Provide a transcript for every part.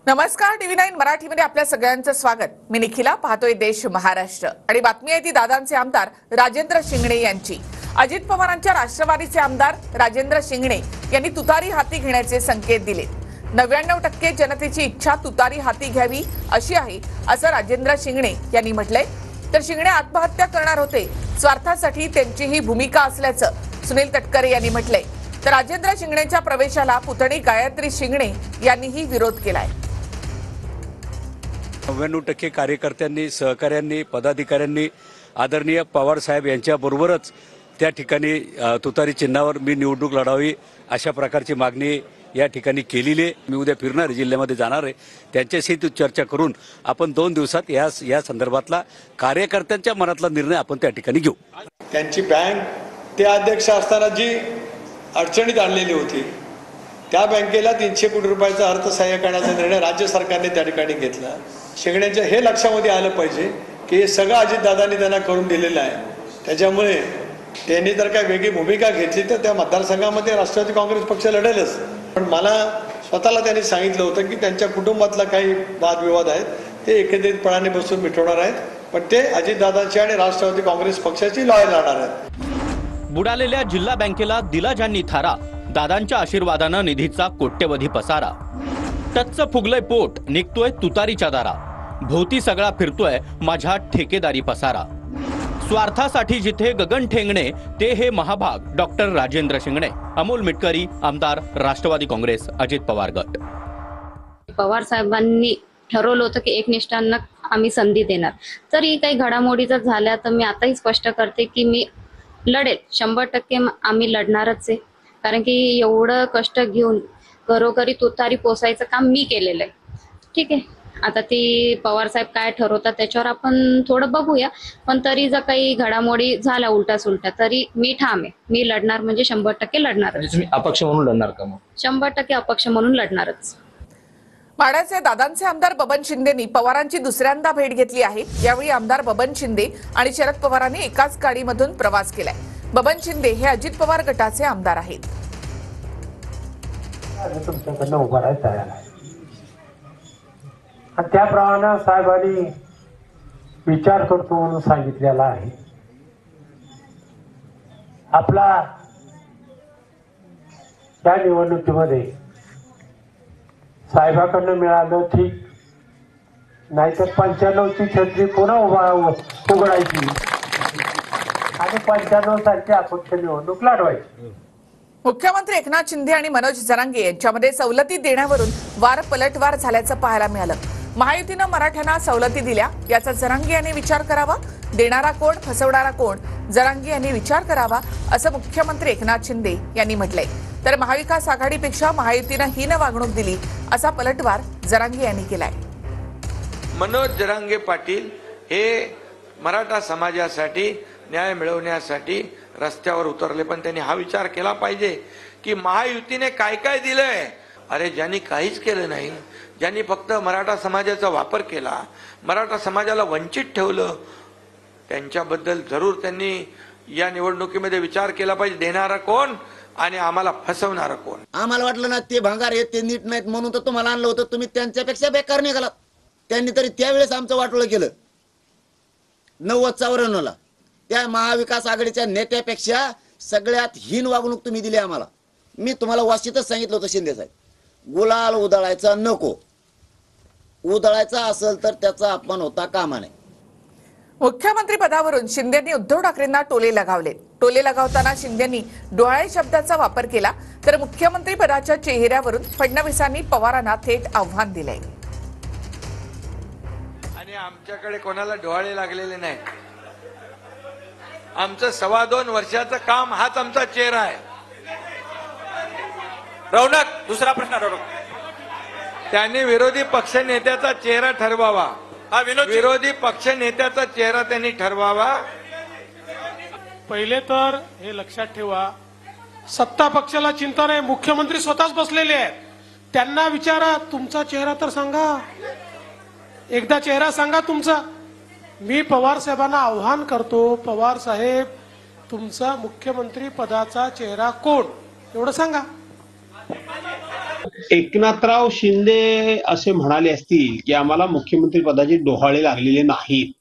नमस्कार, TV9 मराठीमध्ये आपल्या सगळ्यांचं स्वागत। मी निखिला, पाहतोय देश महाराष्ट्र आणि बातमी आहे ती दादांचे आमदार राजेंद्र शिंगणे यांची। अजित पवारांच्या राष्ट्रवादीचे आमदार राजेंद्र शिंगणे यांनी तुतारी हाती घेण्याचे संकेत दिले। 99% जनतेची इच्छा तुतारी हाती घ्यावी अशी आहे असं राजेंद्र शिंगणे यांनी म्हटलंय। तर शिंगणे आत्महत्या करणार होते, स्वार्थासाठी त्यांची ही भूमिका असल्याचं सुनील तटकरे यांनी म्हटलंय। तर राजेंद्र शिंगणेंच्या प्रवेशाला पुतणी गायत्री शिंगणे यांनीही विरोध केलाय। 99% कार्यकर्त्यांनी, सहकाऱ्यांनी, पदाधिकाऱ्यांनी आदरणीय पवार साहेब यांच्याबरोबरच त्या ठिकाणी तुतारी चिन्हावर मी निवडणूक लढावी अशा प्रकारची मागणी या ठिकाणी केलेली आहे। मी उद्या फिरणार जिल्ह्यामध्ये जाणार आहे, त्यांच्याशी चर्चा करून आपण 2 दिवसात या संदर्भातला कार्यकर्त्यांच्या मनातला निर्णय आपण त्या ठिकाणी घेऊ। त्यांची बँक ते अध्यक्ष असताना जी अडचणीत आणलेली होती, त्या बँकेला 300 कोटी रुपयाचा अर्थसहाय्य करण्याचा निर्णय राज्य सरकारने त्या ठिकाणी घेतला। शिंगण्यांच्या हे लक्षामध्ये आलं पाहिजे की हे सगळं अजितदादांनी त्यांना करून दिलेलं आहे। त्याच्यामुळे त्यांनी जर काही वेगळी भूमिका घेतली तर त्या मतदारसंघामध्ये राष्ट्रवादी काँग्रेस पक्ष लढेलच। पण मला स्वतःला त्यांनी सांगितलं होतं की त्यांच्या कुटुंबातला काही वादविवाद आहेत ते एकत्रितपणाने बसून मिटवणार आहेत, पण ते अजितदादांची आणि राष्ट्रवादी काँग्रेस पक्षाची लढाई लढणार आहेत। बुडालेल्या जिल्हा बँकेला दिला ज्यांनी थारा, दादांच्या आशीर्वादानं निधीचा कोट्यवधी पसारा। टच्च फुगलंय पोट, निघतोय तुतारीच्या दारा, भोवती सगळा फिरतोय माझ्या ठेकेदारी पसारा। स्वार्थासाठी जिथे गगन ठेंगणे ते हे महाभाग डॉक्टर राजेंद्र शिंगणे। अमोल मिटकरी, आमदार राष्ट्रवादी काँग्रेस, अजित पवार गट। पवार साहेबांनी ठरवलं होतं की एकनिष्ठांना आम्ही संधी देणार। तरी काही घडामोडी जर झाल्या तर मी आताही स्पष्ट करते की मी लढेल, 100% आम्ही लढणारच आहे। कारण की एवढं कष्ट घेऊन घरोघरी तुतारी पोसायचं काम मी केलेलं आहे। ठीक आहे, आता ती पवार साहेब काय ठरवतात त्याच्यावर आपण थोडं बघूया, पण तरी जर काही घडामोडी झाल्या उलटा सुलटा तरी मी ठाम आहे, मी लढणार म्हणजे 100% लढणार। तुम्ही अपक्ष म्हणून लढणार का? मग 100% अपक्ष म्हणून लढणारच। माढ्याचे दादांचे आमदार बबन शिंदेनी पवारांची दुसऱ्यांदा भेट घेतली आहे। यावेळी आमदार बबन शिंदे आणि शरद पवारांनी एकाच गाडीमधून प्रवास केलाय। बबन शिंदे हे अजित पवार गटाचे आमदार आहेत। तुमच्याकडनं उभा राहायचं आहे आणि त्याप्रमाणे साहेबांनी विचार करतो म्हणून सांगितलेला आहे। आपला त्या निवडणुकीमध्ये साहेबाकडनं मिळालं ठीक, नाहीतर 95ची छत्री पुन्हा उघडायची आणि 95 सारखी अपक्ष निवडणूक लढवायची। मुख्यमंत्री एकनाथ शिंदे आणि मनोज जरांगे यांच्यामध्ये सवलती देण्यावरून पलटवार झाल्याचं पाहायला मिळालं। महायुतीनं मराठ्यांना सवलती दिल्या, याचा जरांगे यांनी विचार करावा। देणारा कोण, फसवणारा कोण, जरांगे यांनी विचार करावा असं मुख्यमंत्री एकनाथ शिंदे यांनी म्हटलंय। तर महाविकास आघाडीपेक्षा महायुतीनं हीन वागणूक दिली असा पलटवार जरांगे यांनी केलाय। मनोज जरांगे पाटील हे मराठा समाजासाठी न्याय मिळवण्यासाठी रस्त्यावर उतरले, पण त्यांनी हा विचार केला पाहिजे की महायुतीने काय काय दिलंय। अरे ज्यांनी काहीच केलं नाही, ज्यांनी फक्त मराठा समाजाचा वापर केला, मराठा समाजाला वंचित ठेवलं, त्यांच्याबद्दल जरूर त्यांनी या निवडणुकीमध्ये विचार केला पाहिजे। देणारा कोण आणि आम्हाला फसवणारा कोण। आम्हाला वाटलं ना ते भंगार आहेत, ते नीट नाहीत म्हणून तर तुम्हाला आणलं होतं, तुम्ही त्यांच्यापेक्षा बेकार निघालात। त्यांनी तरी त्यावेळेस आमचं वाटोळं केलं 90-94ला। त्या महाविकास आघाडीच्या नेत्यापेक्षा सगळ्यात हीन वागणूक तुम्ही दिली आम्हाला। मी तुम्हाला वाचितच सांगितलं होतं शिंदे साहेब, गुलाल उधळायचा नको, उधळायचा असेल तर त्याचा अपमान होता कामा नये। मुख्यमंत्री पदावरून शिंदेंनी उद्धव ठाकरेंना टोले लगावले। टोले लगावताना शिंदेंनी डोळे शब्दाचा वापर केला, तर मुख्यमंत्री पदाच्या चेहऱ्यावरून फडणवीसांनी पवारांना थेट आव्हान दिलंय। आणि आमच्याकडे कोणाला डोळे लागलेले नाही। आमचं 2.25 वर्षाचं काम हाच आमचा चेहरा आहे। रौनक, दुसरा प्रश्न रौनक। त्यांनी विरोधी पक्ष नेत्याचा चेहरा ठरवावा। विरोधी पक्ष नेत्याचा चेहरा त्यांनी ठरवावा। पहिले तर हे लक्षात ठेवा, सत्ता पक्षाला चिंता नाही, मुख्यमंत्री स्वतःच बसलेले आहेत। त्यांना विचारा तुमचा चेहरा तर सांगा, एकदा चेहरा सांगा तुमचा। मी पवार साहेबांना आव्हान करतो, पवार साहेब तुमचा मुख्यमंत्री पदाचा चेहरा कोण एवढं सांगा। एकनाथराव शिंदे असे म्हणाले असतील की आम्हाला मुख्यमंत्री पदाचे डोहाळे लागलेले नाहीत,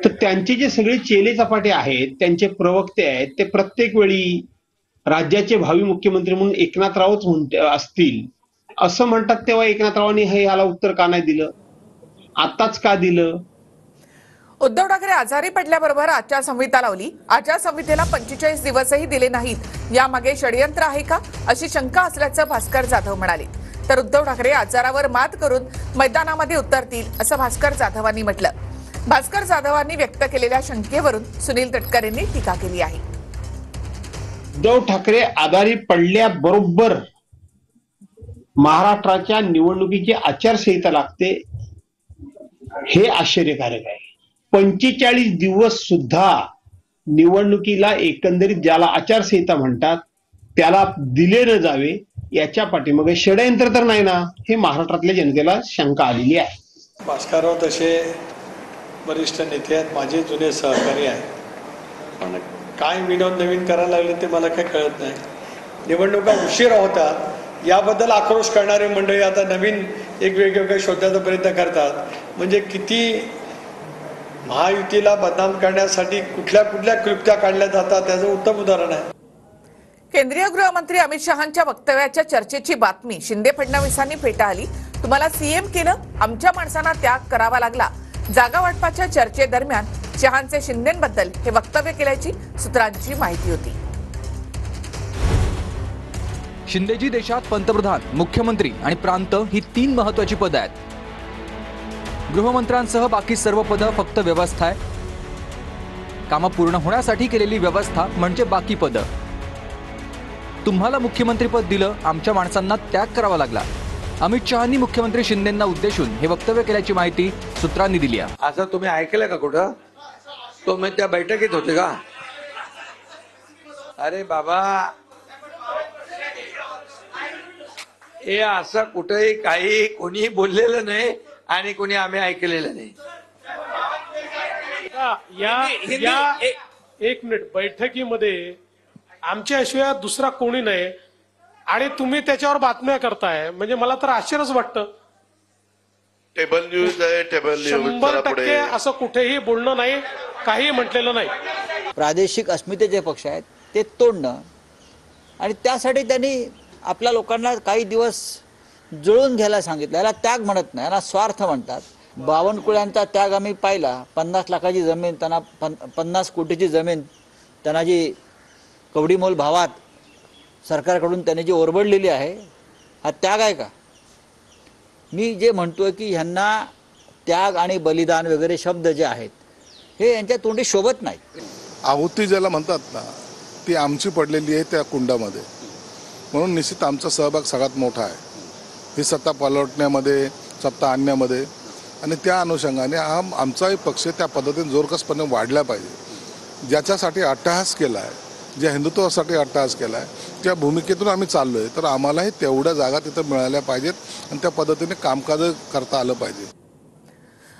तर त्यांचे जे सगळे चेले चपाटे आहेत, त्यांचे प्रवक्ते आहेत, ते प्रत्येक वेळी राज्याचे भावी मुख्यमंत्री म्हणून एकनाथरावच असतील असं म्हणतात, तेव्हा एकनाथरावांनी हे याला उत्तर का नाही दिलं, आताच का दिलं? उद्धव ठाकरे आजारी पडल्याबरोबर आचारसंहिता लावली. आचारसंहितेला 45 दिवसही दिले नाहीत. यामागे षडयंत्र आहे का अशी शंका असल्याचं भास्कर जाधव म्हणाले. तर उद्धव ठाकरे आजारावर मात करून मैदानामध्ये उतरतील असं भास्कर जाधवांनी म्हटलं. भास्कर जाधवांनी व्यक्त केलेल्या शंकेवरून सुनील तटकरेंनी टीका केली आहे. उद्धव ठाकरे आजारी पडल्याबरोबर महाराष्ट्राच्या निवडणुकीची आचारसंहिता लागते, हे आश्चर्यकारक आहे. 45 दिवस सुद्धा निवडणुकीला एकंदरीत ज्याला आचारसंहिता म्हणतात त्याला दिले न जावे, याच्या पाठीमागे षडयंत्र तर नाही ना, हे महाराष्ट्रातल्या जनतेला शंका आलेली आहे. भास्करराव तसे वरिष्ठ नेते आहेत, माझे जुने सहकारी आहेत, पण काय विनोद नवीन करायला लागले ते मला काही कळत नाही. निवडणुका उशिरा होता याबद्दल आक्रोश करणारे मंडळी आता नवीन एक वेगवेगळे शोधण्याचा प्रयत्न करतात. म्हणजे किती महायुतीला बदनाम करण्यासाठी कुठल्या कुठल्या क्लुप्त्या काढल्या जातात त्याचं उत्तम उदाहरण आहे. केंद्रीय गृहमंत्री अमित शहांच्या वक्तव्याच्या चर्चेची बातमी शिंदे फडणवीसांनी फेटाळली. तुम्हाला सीएम केलं, आमच्या माणसांना त्याग करावा लागला. जागा वाटपाच्या चर्चेदरम्यान शहांचे शिंदेंबद्दल हे वक्तव्य केल्याची सूत्रांची माहिती होती. शिंदेजी देशात पंतप्रधान, मुख्यमंत्री आणि प्रांत ही 3 महत्वाची पदं आहेत. गृहमंत्र्यांसह बाकी सर्व पदं फक्त व्यवस्था आहे. कामं पूर्ण होण्यासाठी केलेली व्यवस्था म्हणजे बाकी पदं. तुम्हाला मुख्यमंत्रीपद दिलं, आमच्या माणसांना त्याग करावा लागला. अमित शहांनी मुख्यमंत्री शिंदेंना उद्देशून हे वक्तव्य केल्याची माहिती सूत्रांनी दिली आहे. असं तुम्ही ऐकलं का कुठं? तुम्ही त्या बैठकीत होते का? अरे बाबा, हे असं कुठेही काही कोणी बोललेलं नाही आणि कोणी आम्ही ऐकलेलं नाही. एक मिनिट, बैठकीमध्ये आमच्याशिवाय दुसरा कोणी नाही आणि तुम्ही त्याच्यावर बातम्या करताय, म्हणजे मला तर आश्चर्यच वाटतं. टेबल न्यूज आहे, टेबल न्यूज 100% असं कुठेही बोलणं नाही, काही म्हटलेलं नाही. प्रादेशिक अस्मितेचे पक्ष आहेत ते तोडणं आणि त्यासाठी त्यांनी आपल्या लोकांना काही दिवस जुळून घ्यायला सांगितलं. याला त्याग म्हणत नाही, याला स्वार्थ म्हणतात. बावनकुळ्यांचा त्याग आम्ही पाहिला. 50 लाखाची जमीन त्यांना, 50 कोटीची जमीन त्यांना जी कवडीमोल भावात सरकारकडून त्यांनी जी ओरबडलेली आहे, हा त्याग आहे का? मी जे म्हणतोय की ह्यांना त्याग आणि बलिदान वगैरे शब्द जे आहेत हे यांच्या तोंडी शोभत नाहीत. आहुती ज्याला म्हणतात ना, ती आमची पडलेली आहे त्या कुंडामध्ये, म्हणून निश्चित आमचा सहभाग सगळ्यात मोठा आहे ही सत्ता पलटण्यामध्ये, सत्ता आणण्यामध्ये. आणि त्या अनुषंगाने आमचाही पक्ष त्या पद्धतीने जोरकसपणे वाढला पाहिजे. ज्याच्यासाठी अट्टहास केला आहे, ज्या हिंदुत्वासाठी अट्टहास केला आहे, त्या भूमिकेतून आम्ही चाललो आहे, तर आम्हालाही तेवढ्या जागा तिथं मिळाल्या पाहिजेत आणि त्या पद्धतीने कामकाज करता आलं पाहिजे.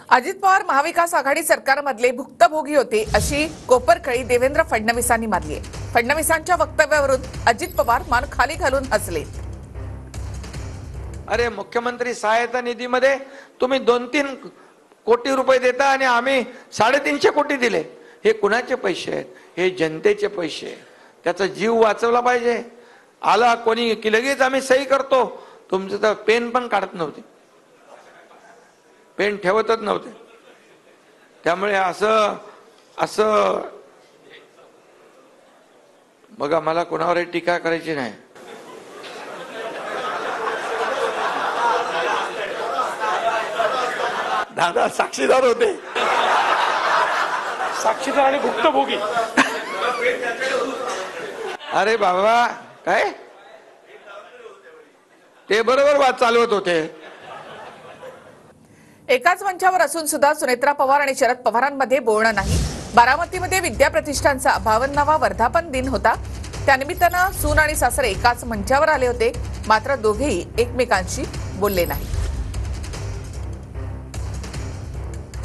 अजित पवार महाविकास आघाडी सरकारमधले भुक्तभोगी होते अशी कोपरकळी देवेंद्र फडणवीसांनी मारली आहे. फडणवीसांच्या वक्तव्यावरून अजित पवार मान खाली घालून हसले. अरे, मुख्यमंत्री सहायता निधीमध्ये तुम्ही 2-3 कोटी रुपये देता आणि आम्ही 350 कोटी दिले. हे कुणाचे पैसे आहेत? हे जनतेचे पैसे आहेत. त्याचा जीव वाचवला पाहिजे. आला कोणी की लगेच आम्ही सही करतो. तुमचं तर पेन पण काढत नव्हते, पेन ठेवतच नव्हते. त्यामुळे असं बघा, मला कोणावरही टीका करायची नाही. दादा साक्षीदार होते, साक्षीदार आणि भुक्तभोगी. अरे बाबा, काय ते बरोबर वाद चालवत होते. एकाच मंचावर असून सुद्धा सुनेत्रा पवार आणि शरद पवारांमध्ये बोलणं नाही. बारामतीमध्ये विद्या प्रतिष्ठानचा 52वा वर्धापन दिन होता. त्यानिमित्तानं सून आणि सासरे एकाच मंचावर आले होते, मात्र दोघेही एकमेकांशी बोलले नाही.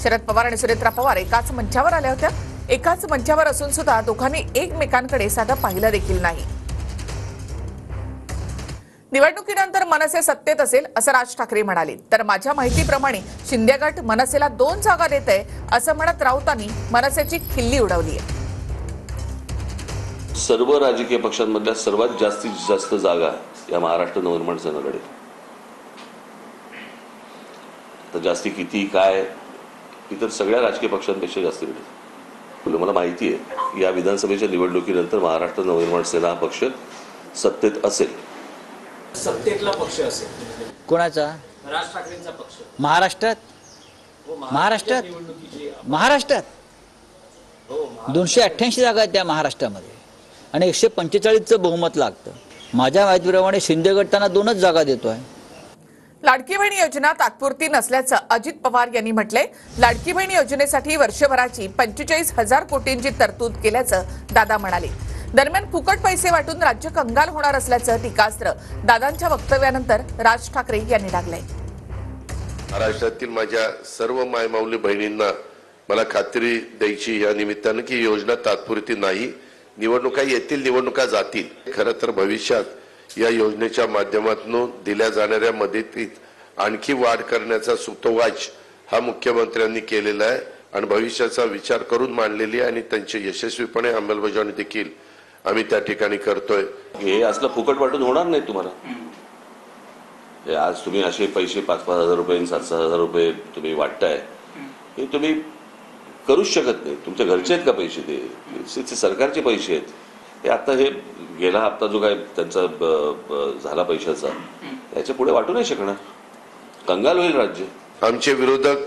शरद पवार आणि सुनेत्रा पवार एकाच मंचावर आल्या होत्या. एकाच मंचावर असून सुद्धा दोघांनी एकमेकांकडे साधं पाहिलं देखील नाही. निवडणुकीनंतर मनसे सत्तेत असेल असं राज ठाकरे म्हणाले. तर माझ्या माहितीप्रमाणे शिंदे गट मनसेला 2 जागा देत आहे असं म्हणत राऊतांनी मनसेची खिल्ली उडवली आहे. सर्व राजकीय पक्षांमधल्या सर्वात जास्तीत जास्त जागा या महाराष्ट्र नवनिर्माण सेनेकडे. तर जास्ती किती काय इतर सगळ्या राजकीय पक्षांपेक्षा जास्ती मिळते. मला माहिती आहे या विधानसभेच्या निवडणुकीनंतर महाराष्ट्र नवनिर्माण सेना हा पक्ष सत्तेत असेल. सत्तेतला पक्ष असेल कोणाचा? राज ठाकरेंचा पक्ष महाराष्ट्रात. महाराष्ट्रात 288 जागा आहेत त्या महाराष्ट्रामध्ये आणि 145चं बहुमत लागतं. माझ्या माहितीप्रमाणे शिंदे गट त्यांना 2च जागा देतोय. लाडकी बहीण योजना तात्पुरती नसल्याचं अजित पवार यांनी म्हटलंय. लाडकी बहीण योजनेसाठी वर्षभराची 45,000 कोटींची तरतूद केल्याचं दादा म्हणाले. दरम्यान फुकट पैसे वाटून राज्य कंगाल होणार असल्याचं टीकास्त्र दादांच्या वक्तव्यानंतर राज ठाकरे यांनी लागलंय. महाराष्ट्रातील माझ्या सर्व मायमाऊली बहिणींना मला खात्री द्यायची या निमित्तानं की योजना तात्पुरती नाही. निवडणुका येतील, निवडणुका जातील. खरं तर भविष्यात या योजनेच्या माध्यमातून दिल्या जाणाऱ्या मदतीत आणखी वाढ करण्याचा सुतोवाच हा मुख्यमंत्र्यांनी केलेला आहे आणि भविष्याचा विचार करून मांडलेली आहे आणि त्यांची यशस्वीपणे अंमलबजावणी देखील आम्ही त्या ठिकाणी करतोय. हे असलं फुकट वाटून होणार नाही तुम्हाला. आज तुम्ही असे पैसे 5-5 हजार रुपये 7-6 हजार रुपये तुम्ही वाटताय हे तुम्ही करूच शकत नाही. तुमच्या घरचे आहेत का पैसे? ते सरकारचे पैसे आहेत. हे आता हे गेला हप्ता जो काय त्यांचा झाला पैशाचा याच्या पुढे वाटू नाही शकणार. कंगाल होईल राज्य. आमचे विरोधक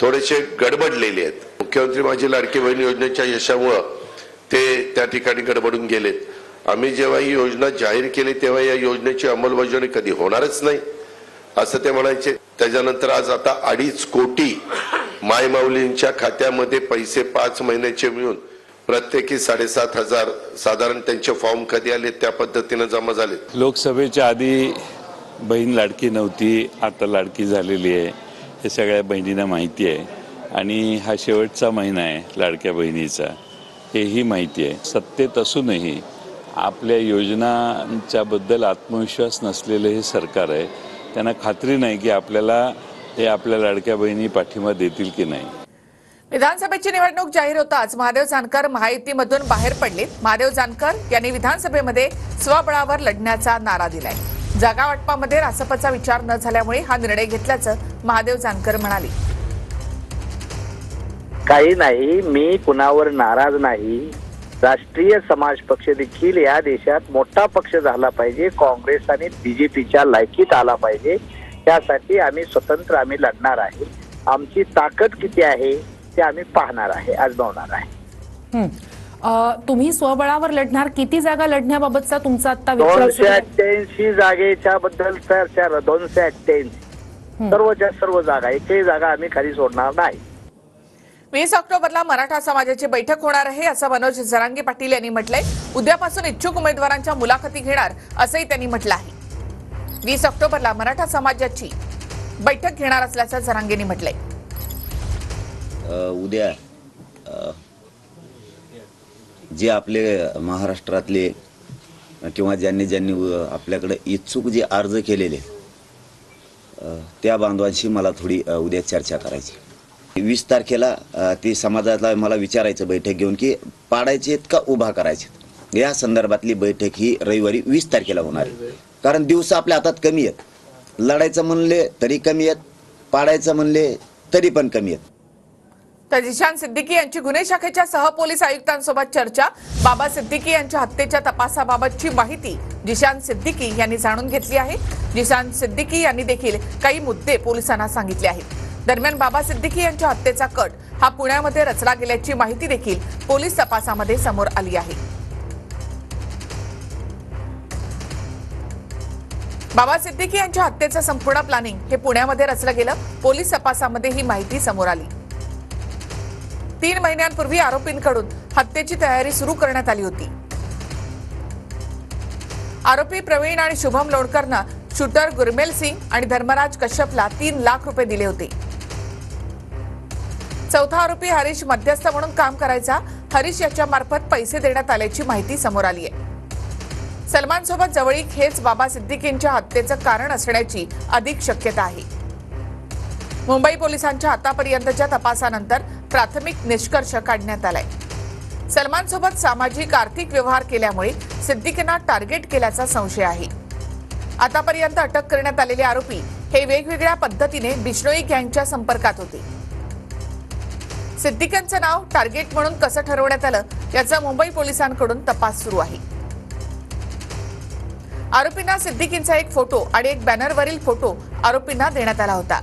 थोडेसे गडबडलेले आहेत. मुख्यमंत्री माझी लाडकी बहीण योजनेच्या यशामुळं ते त्या ठिकाणी गडबडून गेलेत. आम्ही जेव्हा ही योजना जाहीर केली तेव्हा या योजनेची अंमलबजावणी कधी होणारच नाही असं ते म्हणायचे. त्याच्यानंतर आज आता 2.5 कोटी मायमाऊलींच्या खात्यामध्ये पैसे 5 महिन्याचे मिळून प्रत्येकी 7,500 साधारण त्यांचे फॉर्म कधी आले त्या पद्धतीने जमा झाले. लोकसभेच्या आधी बहीण लाडकी नव्हती, आता लाडकी झालेली आहे. हे सगळ्या बहिणींना माहिती आहे आणि हा शेवटचा महिना आहे लाडक्या बहिणीचा हेही माहिती आहे. सत्तेत असूनही आपल्या योजनांच्याबद्दल आत्मविश्वास नसलेलं हे सरकार आहे. त्यांना खात्री नाही की आपल्याला हे आपल्या लाडक्या बहिणी पाठिंबा देतील की नाही. विधानसभेची निवडणूक जाहीर होताच महादेव जानकर महायुतीमधून बाहेर पडले. महादेव जानकर यांनी विधानसभेमध्ये स्वबळावर लढण्याचा नारा दिलाय. जागा वाटपामध्ये रासपचा विचार न झाल्यामुळे हा निर्णय घेतल्याचं महादेव जानकर म्हणाले. काही नाही, मी कुणावर नाराज नाही. राष्ट्रीय समाज पक्ष देखील या देशात मोठा पक्ष झाला पाहिजे. काँग्रेस आणि बीजेपीच्या लायकीत आला पाहिजे. त्यासाठी आम्ही स्वतंत्र लढणार आहे. आमची ताकद किती आहे ते आम्ही पाहणार आहे, आजमावणार आहे. तुम्ही स्वबळावर लढणार, किती जागा लढण्याबाबतचा तुमचा आता विचार? 288 जागेच्या बद्दल चर्चा. 288 सर्वच्या सर्व जागा, एकही जागा आम्ही खाली सोडणार नाही. 20 ऑक्टोबरला मराठा समाजाची बैठक होणार आहे असं मनोज जरांगे पाटील यांनी म्हटलंय. उद्यापासून इच्छुक उमेदवारांच्या मुलाखती घेणार असंही त्यांनी म्हटलं आहे. 20 ऑक्टोबरला मराठा समाजाची बैठक घेणार असल्याचं जरांगेंनी म्हटलंय. उद्या जे आपले महाराष्ट्रातले किंवा ज्यांनी आपल्याकडे इच्छुक जे अर्ज केलेले त्या बांधवांशी मला थोडी उद्या चर्चा करायची. 20 तारखेला ते समाजाला मला विचारायचं बैठक घेऊन की पाडायचे का उभा करायचे या संदर्भातली बैठक ही रविवारी 20 तारखेला होणार आहे. कारण दिवस आपल्या हातात कमी आहेत. लढायचं म्हणले तरी कमी आहेत, पाडायचं म्हणले तरी पण कमी आहेत. तर जिशान सिद्दीकी यांची गुन्हे शाखेच्या सहपोलीस आयुक्तांसोबत चर्चा. बाबा सिद्दीकी यांच्या हत्येच्या तपासाबाबतची माहिती जिशान सिद्दीकी यांनी जाणून घेतली आहे. जिशान सिद्दीकी यांनी देखील काही मुद्दे पोलिसांना सांगितले आहेत. दरम्यान बाबा सिद्दीकी यांच्या हत्येचा कट हा पुण्यामध्ये रचला गेल्याची माहिती देखील पोलीस तपासामध्ये समोर आली आहे. बाबा सिद्दीकी यांच्या हत्येचं संपूर्ण प्लॅनिंग हे पुण्यामध्ये रचलं गेलं. पोलीस तपासामध्ये ही माहिती समोर आली. 3 महिन्यांपूर्वी आरोपींकडून हत्येची तयारी सुरू करण्यात आली होती. आरोपी प्रवीण आणि शुभम लोणकरनं शूटर गुरमेल सिंग आणि धर्मराज कश्यपला 3 लाख रुपये दिले होते. चौथा आरोपी हरीश मध्यस्थ म्हणून काम करायचा. हरीश याच्या मार्फत पैसे देण्यात आल्याची माहिती समोर आली आहे. सलमान सोबत जवळीक हेच बाबा सिद्दीकींच्या हत्येचं कारण असण्याची अधिक शक्यता आहे. मुंबई पोलिसांच्या आतापर्यंतच्या तपासानंतर प्राथमिक निष्कर्ष काढण्यात आलाय. सलमान सोबत सामाजिक आर्थिक व्यवहार केल्यामुळे सिद्दीकींना टार्गेट केल्याचा संशय आहे. आतापर्यंत अटक करण्यात आलेले आरोपी हे वेगवेगळ्या पद्धतीने बिश्नोई गँगच्या संपर्कात होते. सिद्दीकींचं नाव टार्गेट म्हणून कसं ठरवण्यात आलं याचा मुंबई पोलिसांकडून तपास सुरू आहे. आरोपींना सिद्दीकींचा एक फोटो आणि एक बॅनरवरील फोटो आरोपींना देण्यात आला होता.